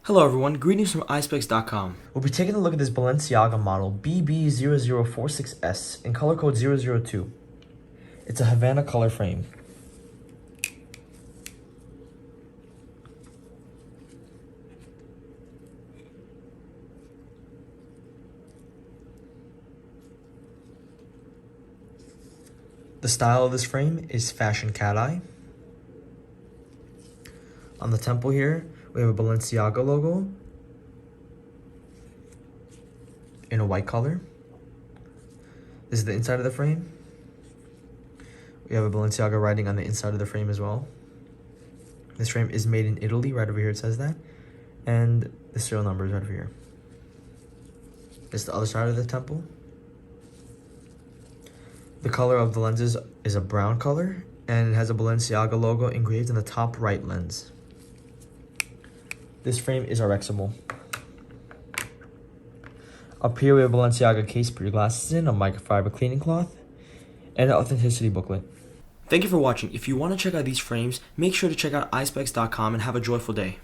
Hello everyone, greetings from Eyespecs.com. We'll be taking a look at this Balenciaga model BB0046S in color code 002. It's a Havana color frame. The style of this frame is fashion cat eye. On the temple here, we have a Balenciaga logo in a white color. This is the inside of the frame. We have a Balenciaga writing on the inside of the frame as well. This frame is made in Italy, right over here it says that. And the serial number is right over here. This is the other side of the temple. The color of the lenses is a brown color, and it has a Balenciaga logo engraved in the top right lens. This frame is RXable. Up here we have a Balenciaga case to put your glasses in, a microfiber cleaning cloth, and an authenticity booklet. Thank you for watching. If you want to check out these frames, make sure to check out Eyespecs.com and have a joyful day.